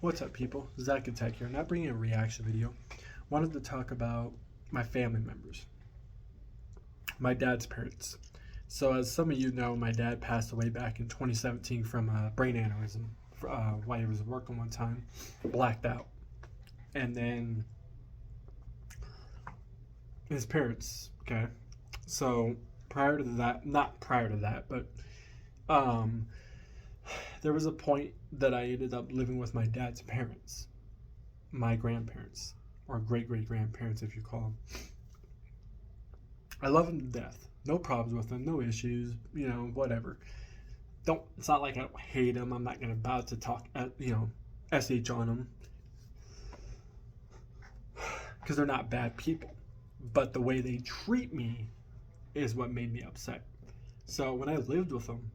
What's up, people? Zach Attack here. Not bringing a reaction video. Wanted to talk about my family members, my dad's parents. So, as some of you know, my dad passed away back in 2017 from a brain aneurysm while he was working one time, blacked out. And then his parents, okay? So, prior to that, not prior to that, but um, there was a point that I ended up living with my dad's parents, my grandparents, or great great grandparents, if you call them. I love them to death. No problems with them, no issues, whatever. Don't. It's not like I don't hate them. I'm not gonna about to talk, sh on them, because they're not bad people. But the way they treat me is what made me upset. So when I lived with them,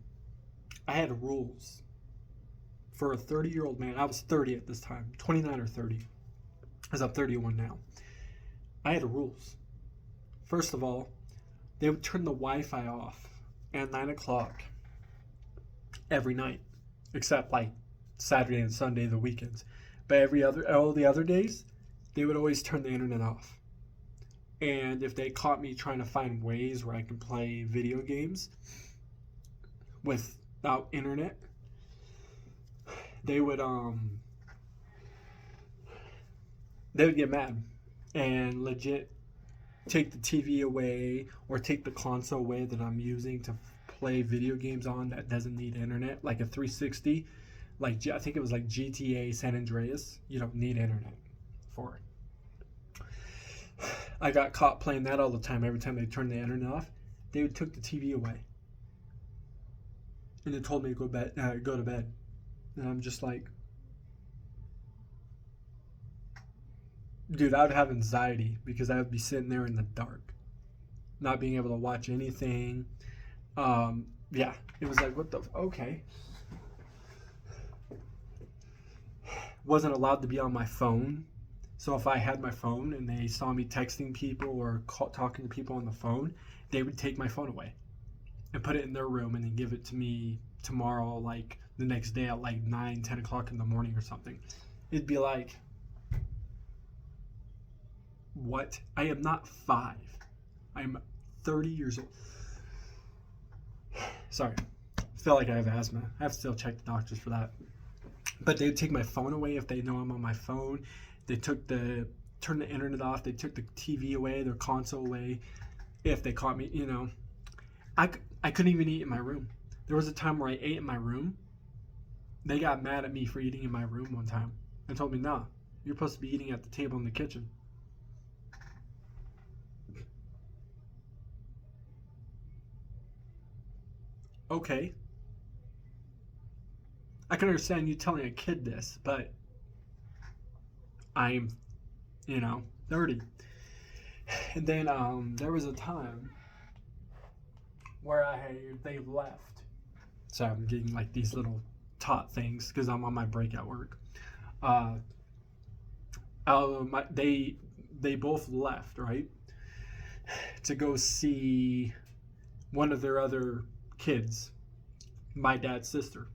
I had rules. For a 30-year-old man, I was 30 at this time, 29 or 30, as I'm 31 now. I had rules. First of all, they would turn the Wi-Fi off at 9 o'clock every night, except like Saturday and Sunday, the weekends. But all the other days, they would always turn the internet off. And if they caught me trying to find ways where I can play video games without internet, they would get mad and legit take the TV away or take the console away that I'm using to play video games on that doesn't need internet, like a 360, like I think it was like GTA San Andreas. You don't need internet for it. I got caught playing that all the time. Every time they turned the internet off, they would took the TV away and they told me to go to bed. And I'm just like, dude, I would have anxiety because I would be sitting there in the dark, not being able to watch anything. Yeah, it was like, okay. Wasn't allowed to be on my phone. So if I had my phone and they saw me texting people or talking to people on the phone, they would take my phone away and put it in their room and then give it to me tomorrow, like the next day at like 9-10 o'clock in the morning or something. It'd be like, what? I am not 5. I'm 30 years old. Sorry, I feel like I have asthma. I have to still check the doctors for that. But they would take my phone away if they know I'm on my phone. They turned the internet off. They took the TV away, their console away. If they caught me, I couldn't even eat in my room. There was a time where I ate in my room. They got mad at me for eating in my room one time and told me, nah, you're supposed to be eating at the table in the kitchen. Okay. I can understand you telling a kid this, but I'm, 30. And then there was a time where they left. So I'm getting like these little tot things because I'm on my break at work. They both left, right, to go see one of their other kids, my dad's sister,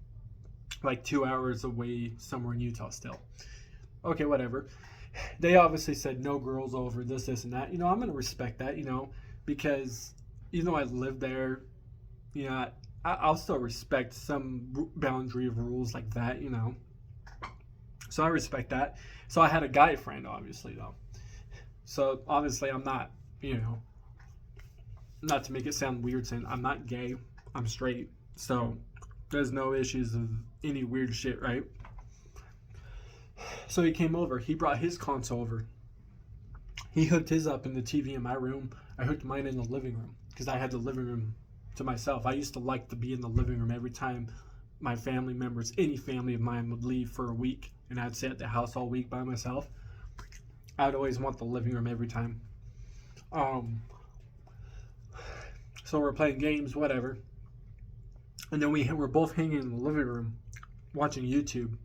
like 2 hours away somewhere in Utah still. Okay, whatever. They obviously said no girls over, this and that. I'm gonna respect that, because even though I live there, I'll still respect some boundary of rules like that, So I respect that. So I had a guy friend, obviously, though. So obviously I'm not, not to make it sound weird saying I'm not gay, I'm straight. So there's no issues of any weird shit, right? So he came over. He brought his console over. He hooked his up in the TV in my room. I hooked mine in the living room because I had the living room to myself. I used to like to be in the living room every time my family members, any family of mine, would leave for a week and I'd stay at the house all week by myself. I'd always want the living room every time. So we're playing games, whatever. And then we were both hanging in the living room watching YouTube.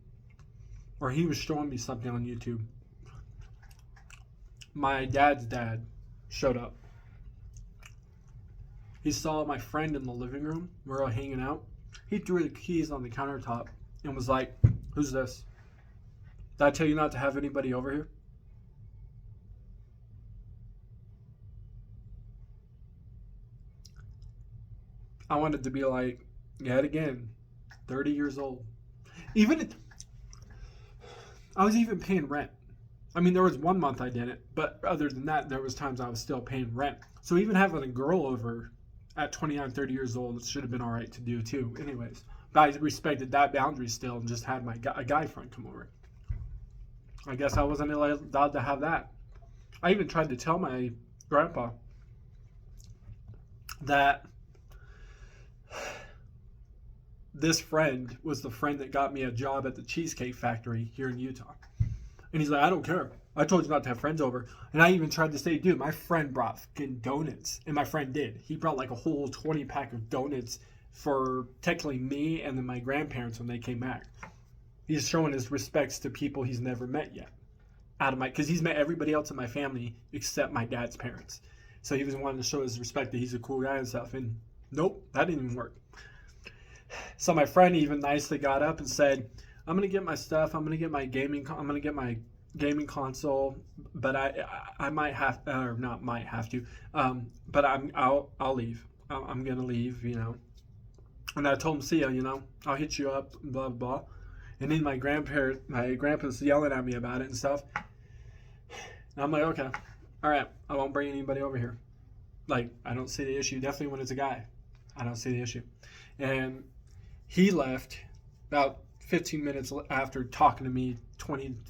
Or he was showing me something on YouTube. My dad's dad showed up. He saw my friend in the living room. We're all hanging out. He threw the keys on the countertop and was like, "Who's this?" Did I tell you not to have anybody over here? I wanted to be like, yet again, 30 years old. Even I was even paying rent. I mean, there was 1 month I didn't, but other than that, there was times I was still paying rent. So even having a girl over at 29, 30 years old, it should have been all right to do too. Anyways, but I respected that boundary still and just had a guy friend come over. I guess I wasn't allowed to have that. I even tried to tell my grandpa that this friend was the friend that got me a job at the Cheesecake Factory here in Utah. And he's like, I don't care. I told you not to have friends over. And I even tried to say, dude, my friend brought fucking donuts. And my friend did. He brought like a whole 20 pack of donuts for technically me and then my grandparents when they came back. He's showing his respects to people he's never met yet. Because he's met everybody else in my family except my dad's parents. So he was wanting to show his respect that he's a cool guy and stuff. And nope, that didn't even work. So my friend even nicely got up and said, I'm going to get my stuff. I'm going to get my gaming console, but I might have, or not might have to, but I'll leave. I'm going to leave, you know. And I told him, see ya, you know, I'll hit you up, blah, blah. And then my grandpa's yelling at me about it and stuff. And I'm like, okay, all right, I won't bring anybody over here. Like, I don't see the issue. Definitely when it's a guy, I don't see the issue. And he left about 15 minutes after talking to me,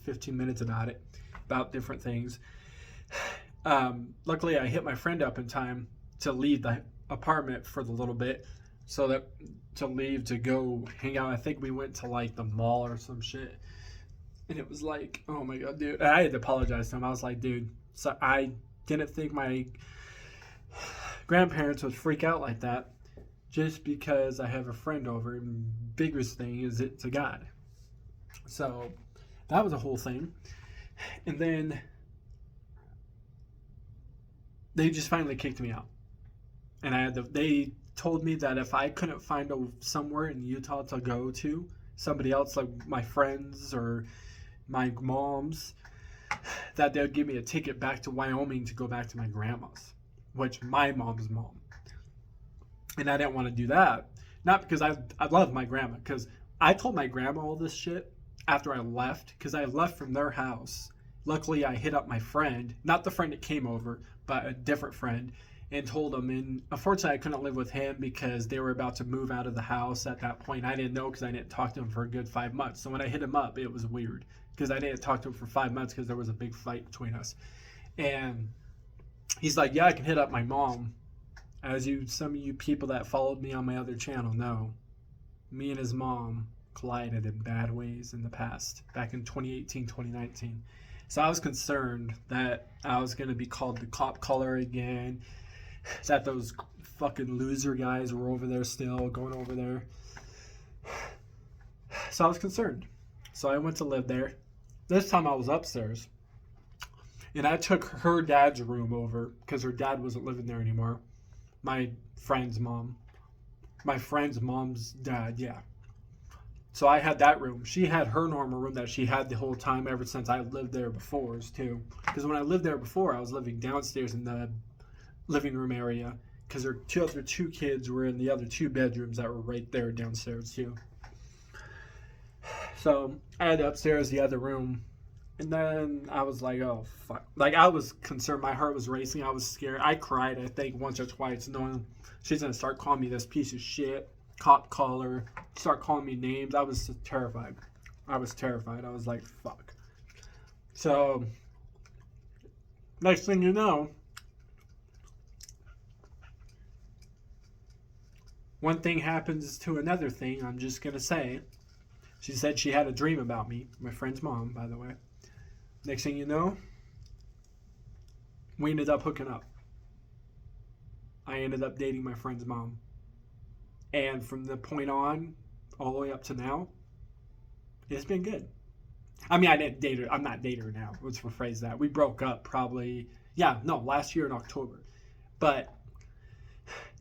15 minutes about it, about different things. Luckily, I hit my friend up in time to leave the apartment for the little bit, so that to leave to go hang out. I think we went to like the mall or some shit. And it was like, oh my God, dude. I had to apologize to him. I was like, dude, so I didn't think my grandparents would freak out like that just because I have a friend over. And biggest thing is it's a guy. So that was a whole thing. And then they just finally kicked me out. And they told me that if I couldn't find somewhere in Utah to go to, somebody else like my friends or my mom's, that they would give me a ticket back to Wyoming to go back to my grandma's, which my mom's mom. And I didn't want to do that. Not because I love my grandma, because I told my grandma all this shit after I left, because I left from their house. Luckily, I hit up my friend, not the friend that came over, but a different friend, and told him. And unfortunately, I couldn't live with him because they were about to move out of the house at that point. I didn't know because I didn't talk to him for a good 5 months. So when I hit him up, it was weird because I didn't talk to him for 5 months because there was a big fight between us. And he's like, yeah, I can hit up my mom. Some of you people that followed me on my other channel know, me and his mom collided in bad ways in the past, back in 2018, 2019. So I was concerned that I was going to be called the cop caller again, that those fucking loser guys were over there still, going over there. So I was concerned. So I went to live there. This time I was upstairs. And I took her dad's room over because her dad wasn't living there anymore. My friend's mom. My friend's mom's dad, yeah. So I had that room. She had her normal room that she had the whole time ever since I lived there before too. Because when I lived there before, I was living downstairs in the living room area. Because her other two kids were in the other two bedrooms that were right there downstairs too. So I had upstairs the other room. And then I was like, oh, fuck. Like, I was concerned. My heart was racing. I was scared. I cried, I think, once or twice, knowing she's going to start calling me this piece of shit, cop caller, start calling me names. I was terrified. I was like, fuck. So, next thing you know, one thing happens to another thing, I'm just going to say. She said she had a dream about me. My friend's mom, by the way. Next thing you know, we ended up hooking up. I ended up dating my friend's mom. And from the point on, all the way up to now, it's been good. I mean, I didn't date her. I'm not dating her now. Let's rephrase that. We broke up probably, last year in October. But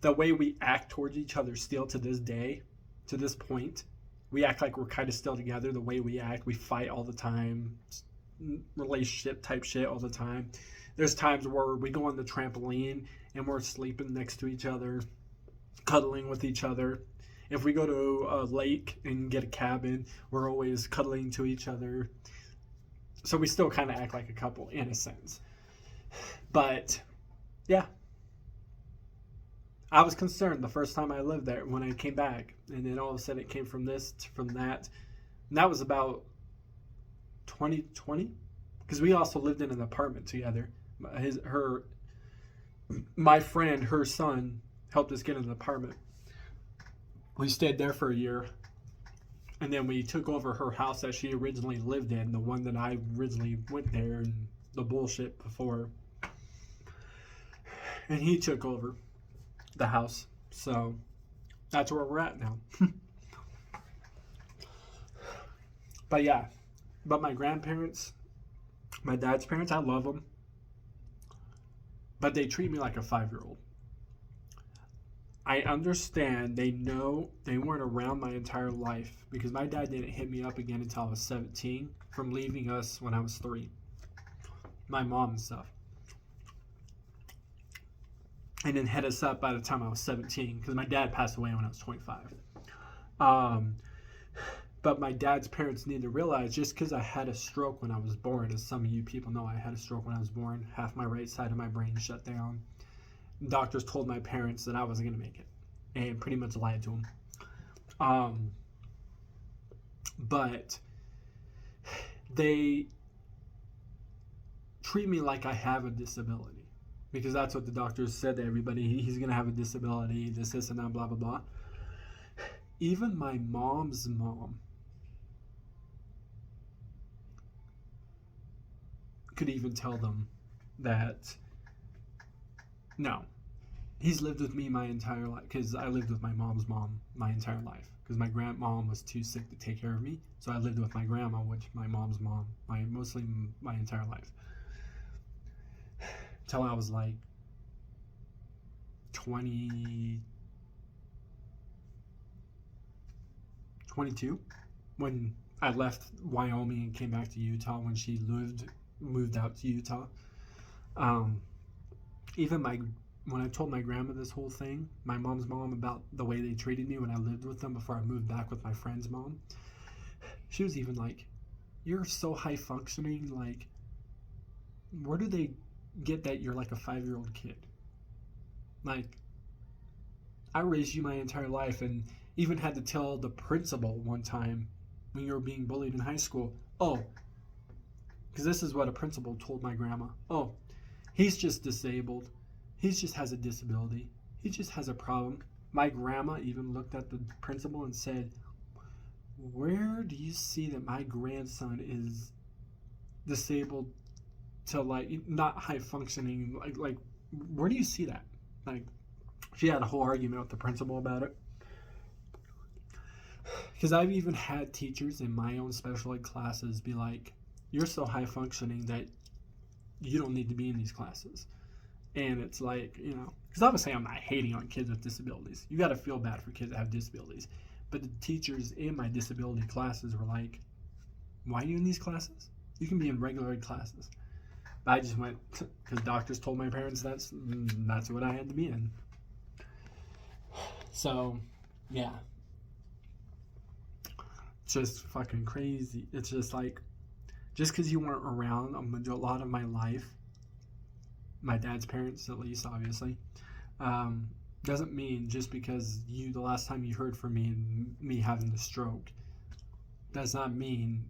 the way we act towards each other still to this day, to this point, We act like we're kind of still together. The way we act, we fight all the time, relationship type shit all the time. There's times where we go on the trampoline and we're sleeping next to each other, cuddling with each other. If we go to a lake and get a cabin, we're always cuddling to each other. So we still kind of act like a couple in a sense. But yeah, I was concerned the first time I lived there when I came back, and then all of a sudden it came from this from that, and that was about 2020, because we also lived in an apartment together. My friend, her son, helped us get an apartment. We stayed there for a year, and then we took over her house that she originally lived in, the one that I originally went there and the bullshit before, and he took over the house. So that's where we're at now. But yeah, but my grandparents, my dad's parents, I love them, but they treat me like a 5-year-old. I understand they know they weren't around my entire life, because my dad didn't hit me up again until I was 17 from leaving us when I was 3. My mom and stuff. And then hit us up by the time I was 17, because my dad passed away when I was 25. But my dad's parents need to realize, just because I had a stroke when I was born, as some of you people know, I had a stroke when I was born. Half my right side of my brain shut down. Doctors told my parents that I wasn't going to make it, and pretty much lied to them. But they treat me like I have a disability, because that's what the doctors said to everybody. He's going to have a disability, this, and that, blah, blah, blah. Even my mom's mom could even tell them that, no, he's lived with me my entire life, because I lived with my mom's mom my entire life, because my grandmom was too sick to take care of me. So I lived with my grandma, which my mom's mom, mostly my entire life. Till I was like 22, when I left Wyoming and came back to Utah, when she moved out to Utah. Even when I told my grandma this whole thing, my mom's mom, about the way they treated me when I lived with them before I moved back with my friend's mom, she was even like, "You're so high functioning, like, where do they get that you're like a 5-year-old kid? Like, I raised you my entire life," and even had to tell the principal one time when you were being bullied in high school, "Oh," because this is what a principal told my grandma, "Oh, he's just disabled. He just has a disability. He just has a problem." My grandma even looked at the principal and said, "Where do you see that my grandson is disabled to, like, not high functioning? Like, where do you see that?" Like, she had a whole argument with the principal about it. Because I've even had teachers in my own special ed classes be like, "You're so high functioning that you don't need to be in these classes." And it's like, because obviously I'm not hating on kids with disabilities. You got to feel bad for kids that have disabilities. But the teachers in my disability classes were like, "Why are you in these classes? You can be in regular ed classes." But I just went, because doctors told my parents that's what I had to be in. So, yeah. It's just fucking crazy. It's just like, just because you weren't around a lot of my life, my dad's parents at least, obviously, doesn't mean just because the last time you heard from me and me having the stroke, does not mean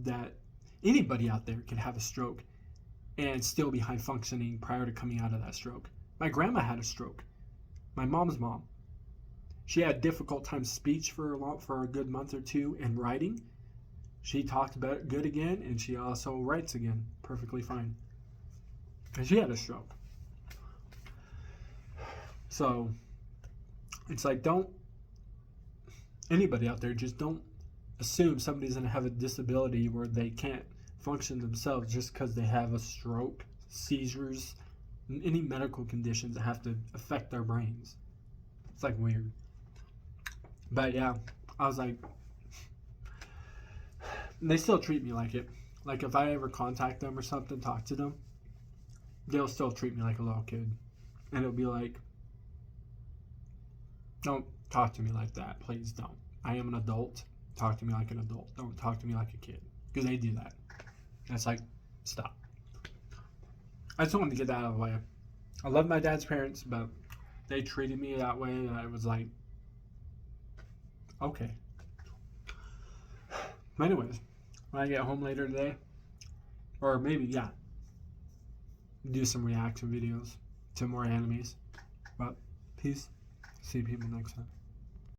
that anybody out there can have a stroke and still be high functioning prior to coming out of that stroke. My grandma had a stroke. My mom's mom. She had difficult time speech for a good month or two, and writing. She talked about good again, and she also writes again perfectly fine. And she had a stroke. So it's like, anybody out there, just don't assume somebody's going to have a disability where they can't function themselves just because they have a stroke, seizures, any medical conditions that have to affect their brains. It's like weird. But yeah, I was like, they still treat me like it. Like if I ever contact them or something, talk to them, they'll still treat me like a little kid. And it'll be like, don't talk to me like that. Please don't. I am an adult. Talk to me like an adult. Don't talk to me like a kid. Because they do that. And it's like, stop. I just wanted to get that out of the way. I love my dad's parents, but they treated me that way, and I was like, okay. But anyways, when I get home later today, or maybe, yeah, do some reaction videos to more animes. But peace. See people next time.